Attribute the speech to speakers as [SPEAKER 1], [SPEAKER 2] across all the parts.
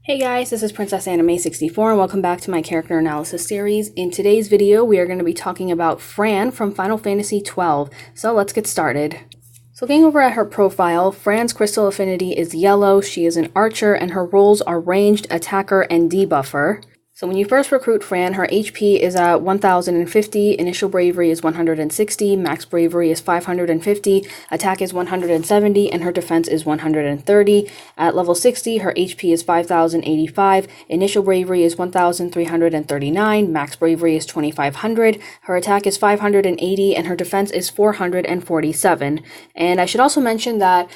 [SPEAKER 1] Hey guys, this is Princess Anime 64 and welcome back to my character analysis series. In today's video, we are going to be talking about Fran from Final Fantasy XII. So let's get started. So looking over at her profile, Fran's crystal affinity is yellow, she is an archer, and her roles are ranged, attacker, and debuffer. So when you first recruit Fran, her HP is at 1050, initial bravery is 160, max bravery is 550, attack is 170, and her defense is 130. At level 60, her HP is 5085, initial bravery is 1339, max bravery is 2500, her attack is 580, and her defense is 447. And I should also mention that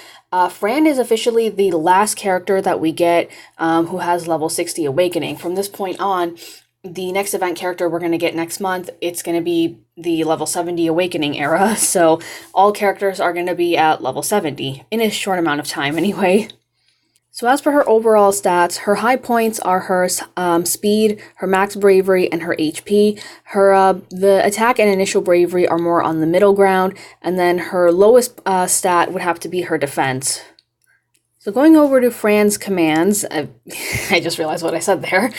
[SPEAKER 1] Fran is officially the last character that we get who has level 60 awakening. From this point on, the next event character we're going to get next month, it's going to be the level 70 awakening era. So all characters are going to be at level 70 in a short amount of time anyway. So as for her overall stats, her high points are her speed, her max bravery, and her HP. The attack and initial bravery are more on the middle ground, and then her lowest stat would have to be her defense. So going over to Fran's commands, I just realized what I said there.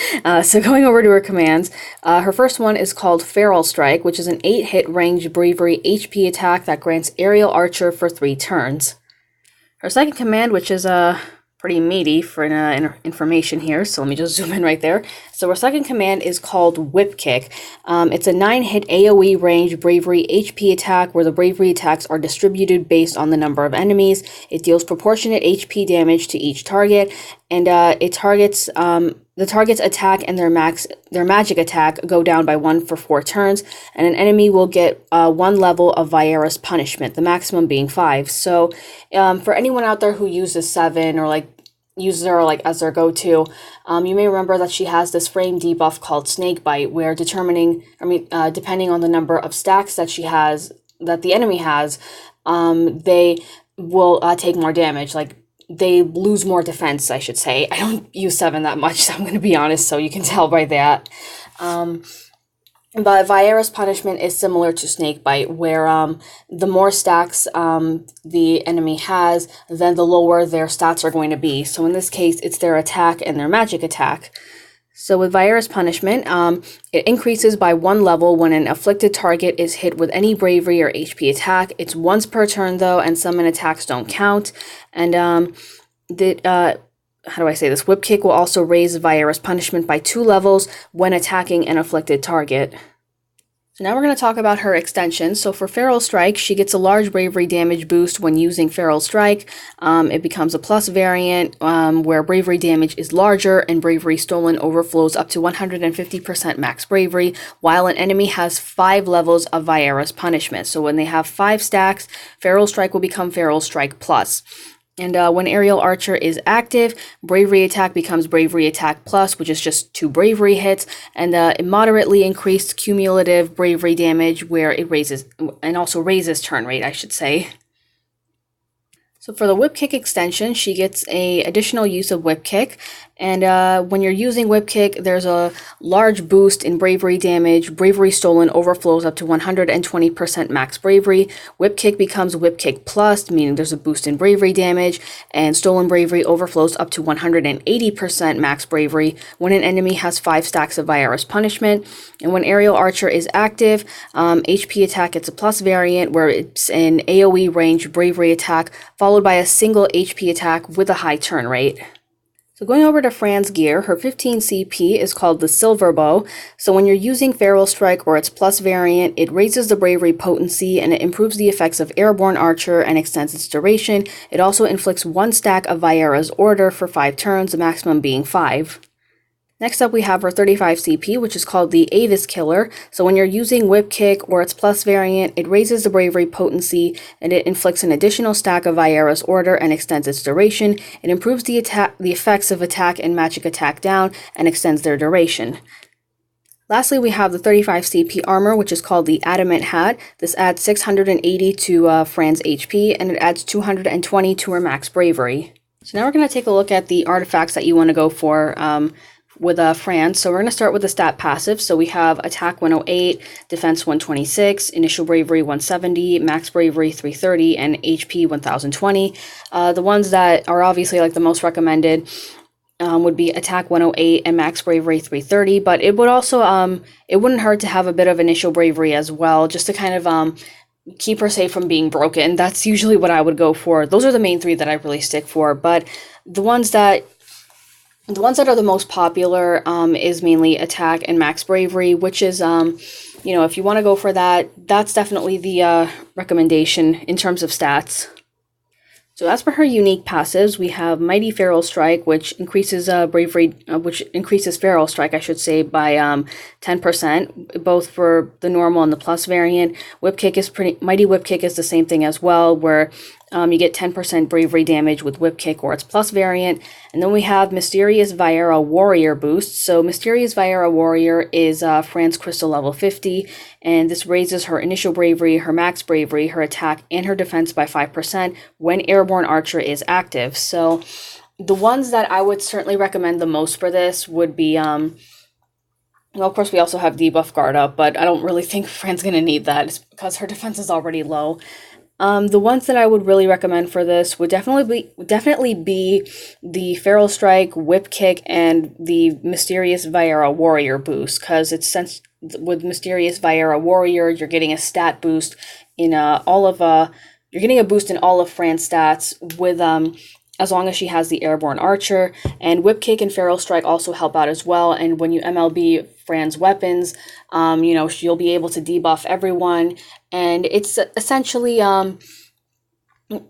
[SPEAKER 1] So going over to her commands, her first one is called Feral Strike, which is an 8-hit range bravery HP attack that grants aerial archer for 3 turns. Her second command, which is pretty meaty for information here, so let me just zoom in right there. So our second command is called Whip Kick. It's a 9-hit AoE range bravery HP attack where the bravery attacks are distributed based on the number of enemies. It deals proportionate HP damage to each target, and it targets the target's attack and their magic attack go down by 1 for 4 turns, and an enemy will get 1 level of Viera's punishment, the maximum being 5. So for anyone out there who uses 7 or uses her as their go-to, you may remember that she has this frame debuff called Snake Bite, where depending on the number of stacks that she has, that the enemy has, they will take more damage. They lose more defense, I should say. I don't use 7 that much, so I'm going to be honest, so you can tell by that. But Viera's punishment is similar to Snakebite, where the more stacks the enemy has, then the lower their stats are going to be. So in this case, it's their attack and their magic attack. So with Viera's punishment, it increases by 1 level when an afflicted target is hit with any bravery or HP attack. It's once per turn though, and summon attacks don't count. And how do I say this? Whip Kick will also raise Viera's punishment by 2 levels when attacking an afflicted target. So now we're going to talk about her extensions. So for Feral Strike, she gets a large bravery damage boost when using Feral Strike. It becomes a plus variant where bravery damage is larger and bravery stolen overflows up to 150% max bravery, while an enemy has 5 levels of Viera's punishment. So when they have 5 stacks, Feral Strike will become Feral Strike Plus. And when Aerial Archer is active, Bravery Attack becomes Bravery Attack Plus, which is just 2 bravery hits, and moderately increased cumulative bravery damage where it raises, and also raises turn rate, I should say. So for the Whip Kick extension, she gets an additional use of Whip Kick, and when you're using Whip Kick, there's a large boost in bravery damage. Bravery stolen overflows up to 120% max bravery. Whip Kick becomes Whip Kick Plus, meaning there's a boost in bravery damage, and stolen bravery overflows up to 180% max bravery when an enemy has 5 stacks of Viera's punishment. And when Aerial Archer is active, HP attack gets a plus variant where it's an AoE range bravery attack followed by a single HP attack with a high turn rate. So going over to Fran's gear, her 15 CP is called the Silver Bow. So when you're using Feral Strike or its plus variant, it raises the bravery potency and it improves the effects of Airborne Archer and extends its duration. It also inflicts 1 stack of Viera's Order for 5 turns, the maximum being 5. Next up we have her 35 CP, which is called the Avis Killer. So when you're using Whip Kick or its plus variant, it raises the bravery potency and it inflicts an additional stack of Viera's Order and extends its duration. It improves the effects of attack and magic attack down and extends their duration. Lastly, we have the 35 CP armor, which is called the Adamant Hat. This adds 680 to Fran's HP, and it adds 220 to her max bravery. So now we're going to take a look at the artifacts that you want to go for with Fran. So we're going to start with the stat passive. So we have attack 108, defense 126, initial bravery 170, max bravery 330, and HP 1020. The ones that are obviously the most recommended would be attack 108 and max bravery 330, but it would also it wouldn't hurt to have a bit of initial bravery as well, just to kind of keep her safe from being broken. That's usually what I would go for. Those are the main three that I really stick for, but the ones that are the most popular is mainly attack and max bravery, which is you know, if you want to go for that, that's definitely the recommendation in terms of stats. So as for her unique passives, we have Mighty Feral Strike, which increases bravery, which increases Feral Strike, I should say, by 10%, both for the normal and the plus variant. Mighty Whip Kick is the same thing as well, where you get 10% bravery damage with Whip Kick or its plus variant. And then we have Mysterious Viera Warrior boost. So Mysterious Viera Warrior is Fran's Crystal level 50, and this raises her initial bravery, her max bravery, her attack, and her defense by 5% when Airborne Archer is active. So the ones that I would certainly recommend the most for this would be, well, of course, we also have Debuff Guard up, but I don't really think Fran's going to need that. It's because her defense is already low. The ones that I would really recommend for this would definitely be the Feral Strike, Whip Kick, and the Mysterious Viera Warrior boost, because it's with Mysterious Viera Warrior, you're getting a stat boost in you're getting a boost in all of Fran's stats with as long as she has the Airborne Archer, and Whip Kick and Feral Strike also help out as well. And when you MLB Fran's weapons, you know, she'll be able to debuff everyone, and it's essentially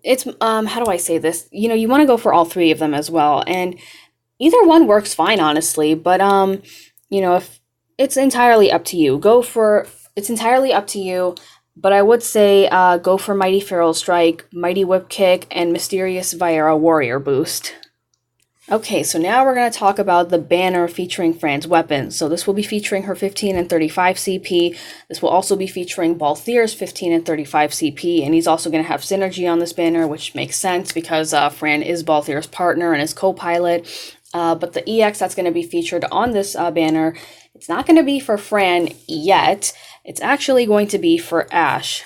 [SPEAKER 1] it's how do I say this? You know, you want to go for all three of them as well, and either one works fine, honestly. But you know, if it's entirely up to you, it's entirely up to you. But I would say go for Mighty Feral Strike, Mighty Whip Kick, and Mysterious Viera Warrior boost. Okay, so now we're going to talk about the banner featuring Fran's weapons. So this will be featuring her 15 and 35 CP. This will also be featuring Balthier's 15 and 35 CP, and he's also going to have synergy on this banner, which makes sense because Fran is Balthier's partner and his co-pilot. But the EX that's going to be featured on this banner, it's not going to be for Fran yet. It's actually going to be for Ashe.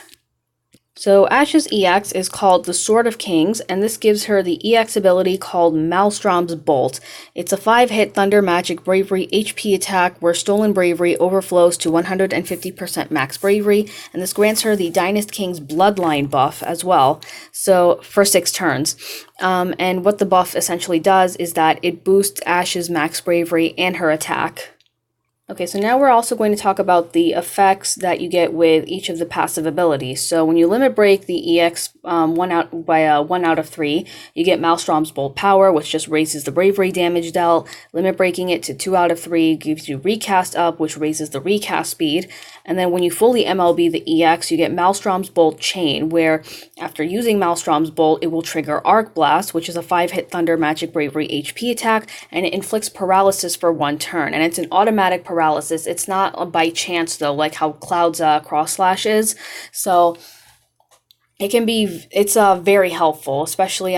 [SPEAKER 1] So Ashe's EX is called the Sword of Kings, and this gives her the EX ability called Maelstrom's Bolt. It's a 5-hit Thunder Magic Bravery HP attack where Stolen Bravery overflows to 150% max bravery, and this grants her the Dynast King's Bloodline buff as well, so for 6 turns. And what the buff essentially does is that it boosts Ashe's max bravery and her attack. Okay, so now we're also going to talk about the effects that you get with each of the passive abilities. So when you limit break the EX 1 out of 3, you get Maelstrom's Bolt Power, which just raises the bravery damage dealt. Limit breaking it to 2 out of 3 gives you Recast Up, which raises the recast speed. And then when you fully MLB the EX, you get Maelstrom's Bolt Chain, where after using Maelstrom's Bolt, it will trigger Arc Blast, which is a 5-hit Thunder Magic Bravery HP attack, and it inflicts paralysis for 1 turn. And it's an automatic paralysis. It's not by chance, though, like how Cloud's Cross Slash is. So it's very helpful, especially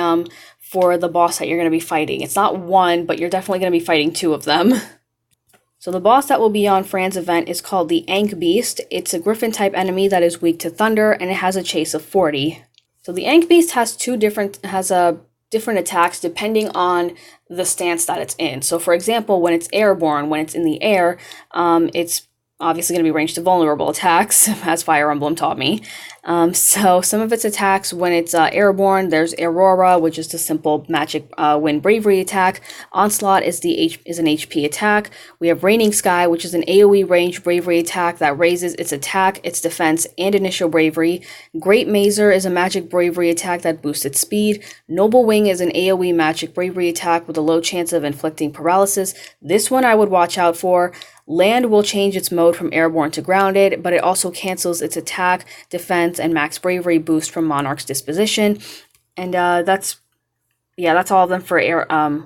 [SPEAKER 1] for the boss that you're going to be fighting. It's not one, but you're definitely going to be fighting 2 of them. So the boss that will be on Fran's event is called the Ankh Beast. It's a Griffin-type enemy that is weak to thunder, and it has a chase of 40. So the Ankh Beast has different attacks depending on the stance that it's in. So for example, when it's airborne, when it's in the air, it's obviously going to be ranged to vulnerable attacks, as Fire Emblem taught me. So some of its attacks, when it's airborne, there's Aurora, which is the simple magic wind bravery attack. Onslaught is an HP attack. We have Raining Sky, which is an AoE range bravery attack that raises its attack, its defense, and initial bravery. Great Mazer is a magic bravery attack that boosts its speed. Noble Wing is an AoE magic bravery attack with a low chance of inflicting paralysis. This one I would watch out for. Land will change its mode from airborne to grounded, but it also cancels its attack, defense, and max bravery boost from Monarch's disposition. And that's all of them for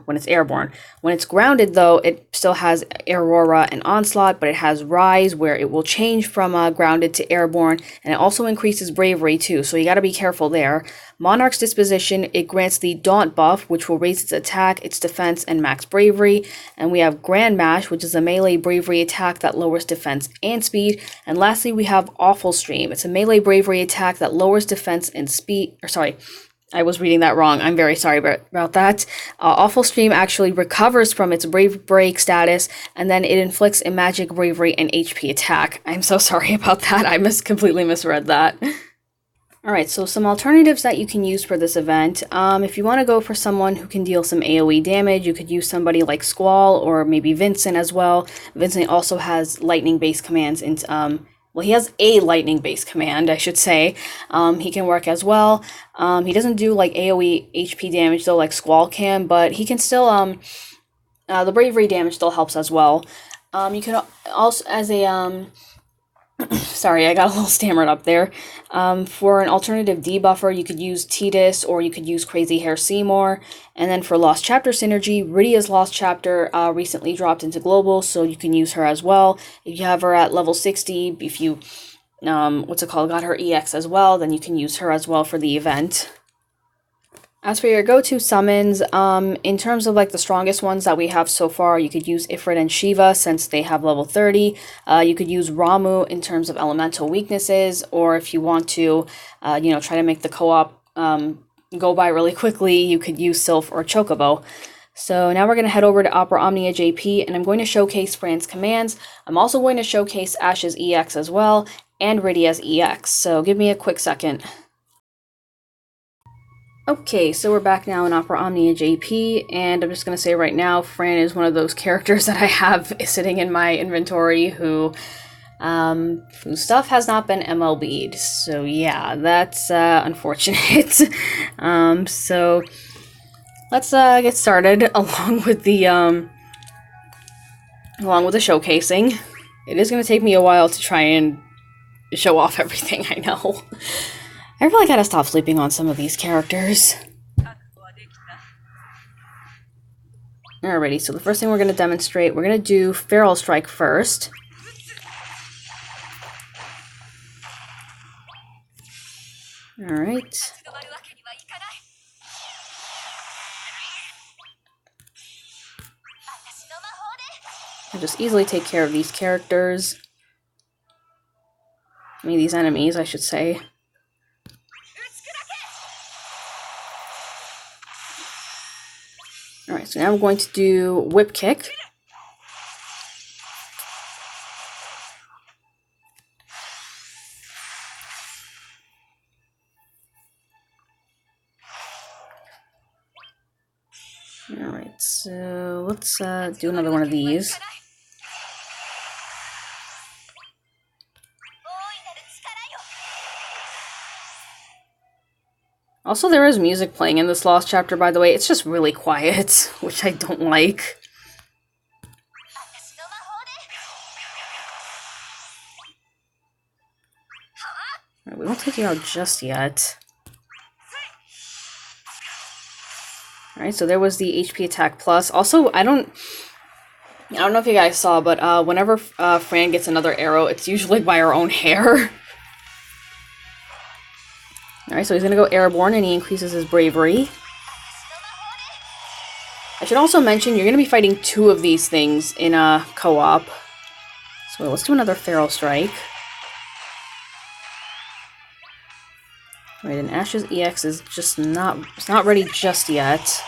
[SPEAKER 1] when it's airborne. When it's grounded, though, it still has Aurora and Onslaught, but it has Rise, where it will change from grounded to airborne, and it also increases bravery too, so you gotta be careful there. Monarch's disposition, it grants the Daunt buff, which will raise its attack, its defense, and max bravery. And we have Grand Mash, which is a melee bravery attack that lowers defense and speed. And lastly, we have Awful Stream. It's a melee bravery attack that lowers defense and speed, I was reading that wrong. I'm very sorry about that. Awful Stream actually recovers from its Brave Break status, and then it inflicts a magic bravery and HP attack. I'm so sorry about that. I completely misread that. Alright, so some alternatives that you can use for this event. If you want to go for someone who can deal some AoE damage, you could use somebody like Squall or maybe Vincent as well. Vincent also has lightning-based commands and well, he has a lightning-based command, I should say. He can work as well. He doesn't do like AoE HP damage though, like Squall can, but he can still, the bravery damage still helps as well. You can also, as a, sorry, I got a little stammered up there. For an alternative debuffer, you could use Tidus or you could use Crazy Hair Seymour. And then for Lost Chapter synergy, Rydia's Lost Chapter recently dropped into Global, so you can use her as well. If you have her at level 60, if you, got her EX as well, then you can use her as well for the event. As for your go-to summons, in terms of like the strongest ones that we have so far, you could use Ifrit and Shiva since they have level 30. You could use Ramuh in terms of elemental weaknesses, or if you want to, try to make the co-op go by really quickly, you could use Sylph or Chocobo. So now we're going to head over to Opera Omnia JP, and I'm going to showcase Fran's commands. I'm also going to showcase Ash's EX as well, and Rydia's EX. So give me a quick second. Okay, so we're back now in Opera Omnia JP, and I'm just going to say right now, Fran is one of those characters that I have sitting in my inventory whose stuff has not been MLB'd. So yeah, that's unfortunate. So let's get started along with the showcasing. It is going to take me a while to try and show off everything, I know. I really gotta stop sleeping on some of these characters. Alrighty, so the first thing we're gonna demonstrate, we're gonna do Feral Strike first. Alright. I'll just easily take care of these characters. I mean, these enemies, I should say. Alright, so now we're going to do Whip Kick. Alright, so let's do another one of these. Also, there is music playing in this Lost Chapter, by the way. It's just really quiet, which I don't like. Right, we won't take you out just yet. Alright, so there was the HP attack plus. Also, I don't know if you guys saw, but whenever Fran gets another arrow, it's usually by her own hair. Alright, so he's going to go Airborne, and he increases his bravery. I should also mention, you're going to be fighting two of these things in a co-op. So let's do another Feral Strike. Alright, and Ash's EX is just it's not ready just yet.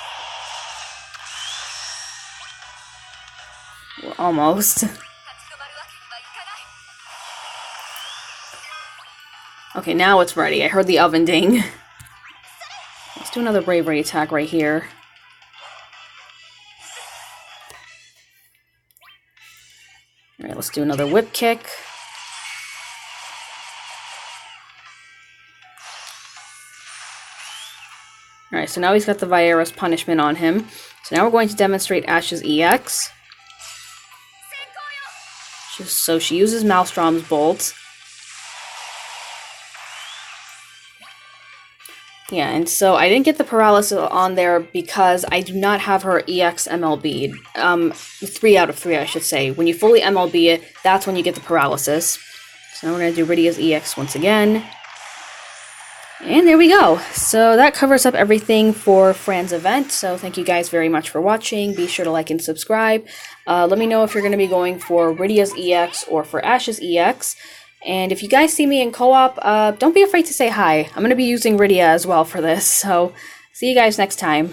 [SPEAKER 1] We're almost. Okay, now it's ready. I heard the oven ding. Let's do another bravery attack right here. Alright, let's do another whip kick. Alright, so now he's got the Viera's punishment on him. So now we're going to demonstrate Ash's EX. So she uses Maelstrom's Bolt. Yeah, and so I didn't get the paralysis on there because I do not have her EX MLB'd. 3 out of 3, I should say. When you fully MLB it, that's when you get the paralysis. So now we're going to do Rydia's EX once again. And there we go. So that covers up everything for Fran's event. So thank you guys very much for watching. Be sure to like and subscribe. Let me know if you're going to be going for Rydia's EX or for Ash's EX. And if you guys see me in co-op, don't be afraid to say hi. I'm going to be using Rydia as well for this, so see you guys next time.